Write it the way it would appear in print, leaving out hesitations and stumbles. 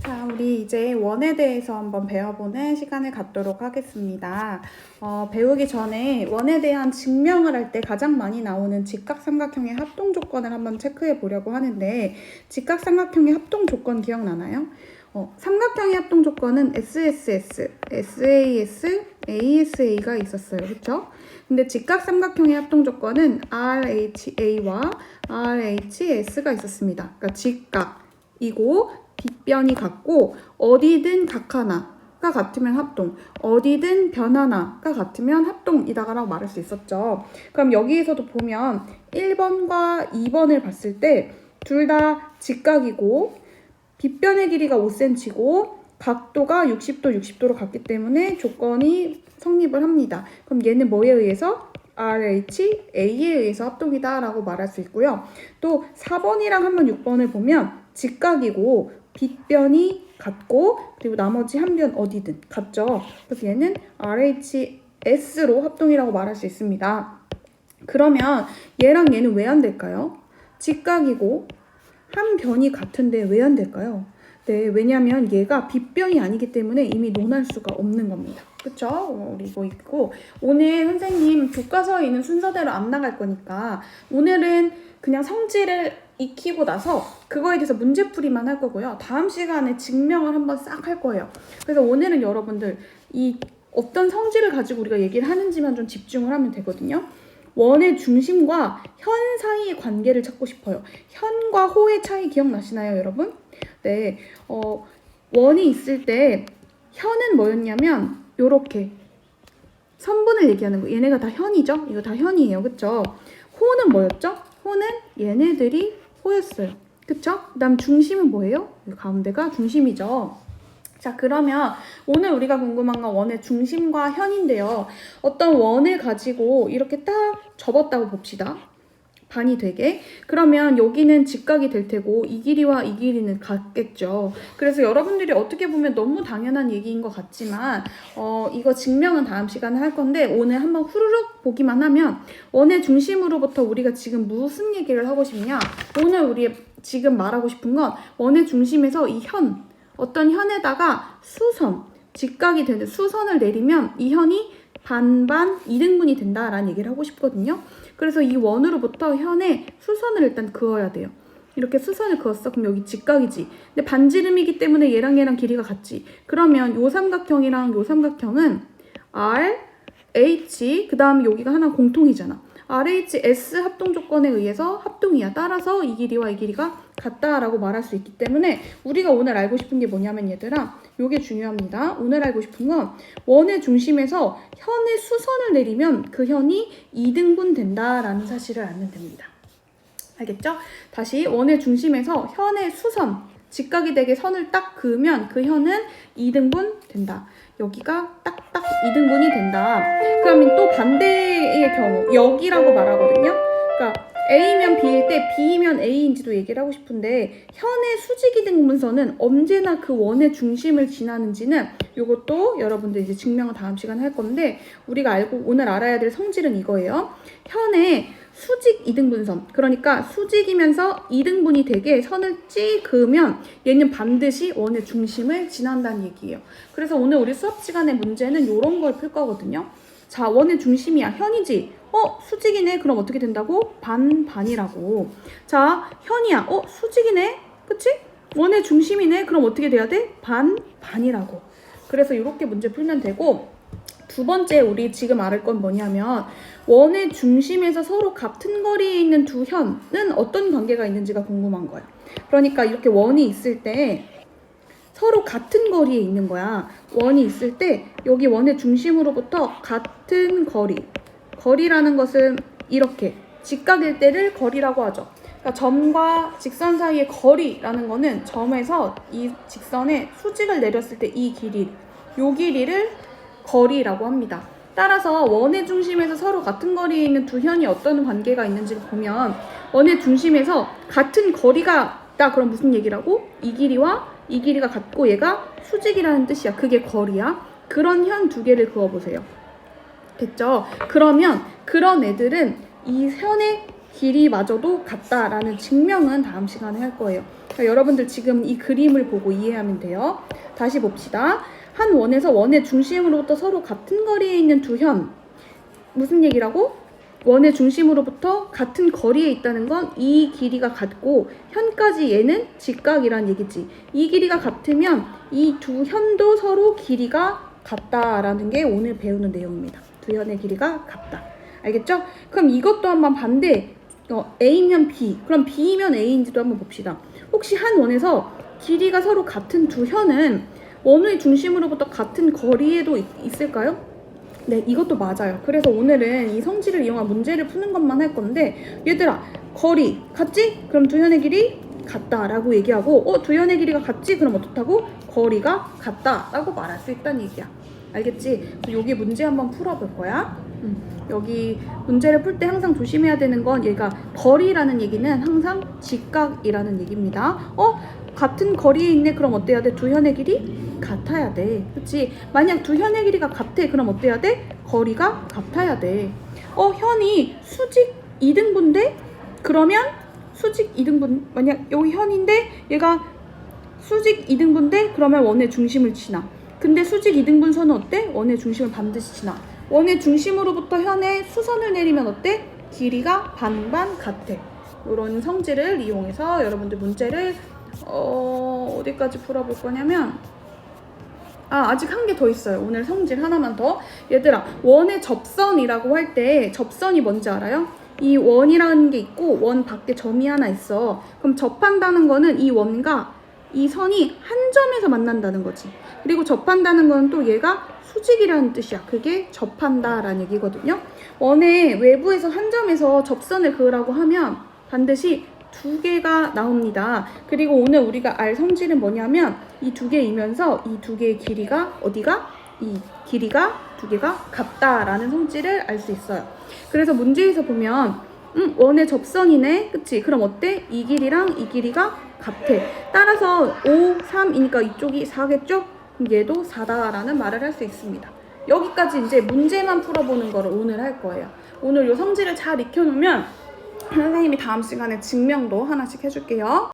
자, 우리 이제 원에 대해서 한번 배워보는 시간을 갖도록 하겠습니다. 배우기 전에 원에 대한 증명을 할 때 가장 많이 나오는 직각삼각형의 합동 조건을 한번 체크해 보려고 하는데, 직각삼각형의 합동 조건 기억나나요? 삼각형의 합동 조건은 SSS, SAS, ASA가 있었어요. 그쵸? 근데 직각삼각형의 합동 조건은 RHA와 RHS가 있었습니다. 그러니까 직각이고 빗변이 같고 어디든 각 하나가 같으면 합동, 어디든 변 하나가 같으면 합동이다라고 말할 수 있었죠. 그럼 여기에서도 보면 1번과 2번을 봤을 때 둘 다 직각이고 빗변의 길이가 5cm고 각도가 60도, 60도로 같기 때문에 조건이 성립을 합니다. 그럼 얘는 뭐에 의해서? RHA에 의해서 합동이다라고 말할 수 있고요. 또 4번이랑 한번 6번을 보면 직각이고 빗변이 같고 그리고 나머지 한 변 어디든 같죠. 그래서 얘는 RHS로 합동이라고 말할 수 있습니다. 그러면 얘랑 얘는 왜 안 될까요? 직각이고 한 변이 같은데 왜 안 될까요? 네, 왜냐면 얘가 빗변이 아니기 때문에 이미 논할 수가 없는 겁니다. 그쵸? 우리 이거 있고 오늘 선생님 교과서에 있는 순서대로 안 나갈 거니까 오늘은 그냥 성질을 익히고 나서 그거에 대해서 문제풀이만 할 거고요. 다음 시간에 증명을 한번 싹 할 거예요. 그래서 오늘은 여러분들 이 어떤 성질을 가지고 우리가 얘기를 하는지만 좀 집중을 하면 되거든요. 원의 중심과 현 사이의 관계를 찾고 싶어요. 현과 호의 차이 기억나시나요, 여러분? 네, 원이 있을 때 현은 뭐였냐면 요렇게 선분을 얘기하는 거. 얘네가 다 현이죠? 이거 다 현이에요. 그쵸? 호는 뭐였죠? 호는 얘네들이 호였어요. 그쵸? 그 다음 중심은 뭐예요? 가운데가 중심이죠. 자, 그러면 오늘 우리가 궁금한 건 원의 중심과 현인데요. 어떤 원을 가지고 이렇게 딱 접었다고 봅시다. 반이 되게. 그러면 여기는 직각이 될 테고 이 길이와 이 길이는 같겠죠. 그래서 여러분들이 어떻게 보면 너무 당연한 얘기인 것 같지만 이거 증명은 다음 시간에 할 건데 오늘 한번 후루룩 보기만 하면 원의 중심으로부터 우리가 지금 무슨 얘기를 하고 싶냐. 오늘 우리 지금 말하고 싶은 건 원의 중심에서 이 현, 어떤 현에다가 수선, 직각이 되는 수선을 내리면 이 현이 반반 2등분이 된다라는 얘기를 하고 싶거든요. 그래서 이 원으로부터 현에 수선을 일단 그어야 돼요. 이렇게 수선을 그었어. 그럼 여기 직각이지. 근데 반지름이기 때문에 얘랑 길이가 같지. 그러면 요 삼각형이랑 요 삼각형은 R, H, 그 다음에 여기가 하나 공통이잖아. RHS 합동 조건에 의해서 합동이야. 따라서 이 길이와 이 길이가 같다라고 말할 수 있기 때문에 우리가 오늘 알고 싶은 게 뭐냐면 얘들아, 요게 중요합니다. 오늘 알고 싶은 건 원의 중심에서 현의 수선을 내리면 그 현이 2등분 된다라는 사실을 알면 됩니다. 알겠죠? 다시 원의 중심에서 현의 수선, 직각이 되게 선을 딱 그으면 그 현은 2등분 된다. 여기가 딱딱 2등분이 된다. 그러면 또 반대의 경우 여기라고 말하거든요. 그러니까 A면 B일 때 B면 A인지도 얘기를 하고 싶은데 현의 수직이등분선은 언제나 그 원의 중심을 지나는지는 이것도 여러분들 이제 증명을 다음 시간에 할 건데 우리가 오늘 알아야 될 성질은 이거예요. 현의 수직 이등분선, 그러니까 수직이면서 이등분이 되게 선을 찌 그으면 얘는 반드시 원의 중심을 지난다는 얘기예요. 그래서 오늘 우리 수업 시간의 문제는 이런 걸 풀 거거든요. 자, 원의 중심이야. 현이지? 수직이네. 그럼 어떻게 된다고? 반이라고. 자, 현이야. 수직이네. 그치? 원의 중심이네. 그럼 어떻게 돼야 돼? 반이라고. 그래서 이렇게 문제 풀면 되고, 두 번째 우리 지금 알을 건 뭐냐면 원의 중심에서 서로 같은 거리에 있는 두 현은 어떤 관계가 있는지가 궁금한 거예요. 그러니까 이렇게 원이 있을 때 서로 같은 거리에 있는 거야. 원이 있을 때 여기 원의 중심으로부터 같은 거리라는 것은 이렇게 직각일 때를 거리라고 하죠. 그러니까 점과 직선 사이의 거리라는 거는 점에서 이 직선에 수직을 내렸을 때 이 길이, 요 길이를 거리라고 합니다. 따라서 원의 중심에서 서로 같은 거리에 있는 두 현이 어떤 관계가 있는지를 보면 원의 중심에서 같은 거리가 있다. 그럼 무슨 얘기라고? 이 길이와 이 길이가 같고 얘가 수직이라는 뜻이야. 그게 거리야. 그런 현 두 개를 그어보세요. 됐죠? 그러면 그런 애들은 이 현의 길이마저도 같다라는 증명은 다음 시간에 할 거예요. 그러니까 여러분들 지금 이 그림을 보고 이해하면 돼요. 다시 봅시다. 한 원에서 원의 중심으로부터 서로 같은 거리에 있는 두 현. 무슨 얘기라고? 원의 중심으로부터 같은 거리에 있다는 건 이 길이가 같고 현까지 얘는 직각이란 얘기지. 이 길이가 같으면 이 두 현도 서로 길이가 같다라는 게 오늘 배우는 내용입니다. 두 현의 길이가 같다. 알겠죠? 그럼 이것도 한번 반대 A면 B, 그럼 B면 A인지도 한번 봅시다. 혹시 한 원에서 길이가 서로 같은 두 현은 원의 중심으로부터 같은 거리에도 있을까요? 네, 이것도 맞아요. 그래서 오늘은 이 성질을 이용한 문제를 푸는 것만 할 건데, 얘들아, 거리 같지? 그럼 두 현의 길이 같다라고 얘기하고, 두 현의 길이가 같지? 그럼 어떻다고? 거리가 같다라고 말할 수 있다는 얘기야. 알겠지? 여기 문제 한번 풀어볼 거야. 여기 문제를 풀 때 항상 조심해야 되는 건 얘가 거리라는 얘기는 항상 직각이라는 얘기입니다. 같은 거리에 있네. 그럼 어때야 돼? 두 현의 길이 같아야 돼. 그치? 만약 두 현의 길이가 같아. 그럼 어때야 돼? 거리가 같아야 돼. 현이 수직 2등분인데? 그러면 수직 2등분, 만약 여기 현인데 얘가 수직 2등분인데? 그러면 원의 중심을 지나. 근데 수직 2등분선은 어때? 원의 중심을 반드시 지나. 원의 중심으로부터 현에 수선을 내리면 어때? 길이가 반반 같아. 이런 성질을 이용해서 여러분들 문제를 어디까지 풀어볼 거냐면 아직 한 개 더 있어요. 오늘 성질 하나만 더. 얘들아, 원의 접선이라고 할 때 접선이 뭔지 알아요? 이 원이라는 게 있고 원 밖에 점이 하나 있어. 그럼 접한다는 거는 이 원과 이 선이 한 점에서 만난다는 거지. 그리고 접한다는 건 또 얘가 수직이라는 뜻이야. 그게 접한다라는 얘기거든요. 원의 외부에서 한 점에서 접선을 그으라고 하면 반드시 두 개가 나옵니다. 그리고 오늘 우리가 알 성질은 뭐냐면 이 두 개이면서 이 두 개의 길이가 어디가? 이 길이가 두 개가 같다라는 성질을 알 수 있어요. 그래서 문제에서 보면 원의 접선이네. 그치? 그럼 어때? 이 길이랑 이 길이가 같아. 따라서 5, 3이니까 이쪽이 4겠죠? 그럼 얘도 4다라는 말을 할 수 있습니다. 여기까지 이제 문제만 풀어보는 거를 오늘 할 거예요. 오늘 이 성질을 잘 익혀놓으면 선생님이 다음 시간에 증명도 하나씩 해줄게요.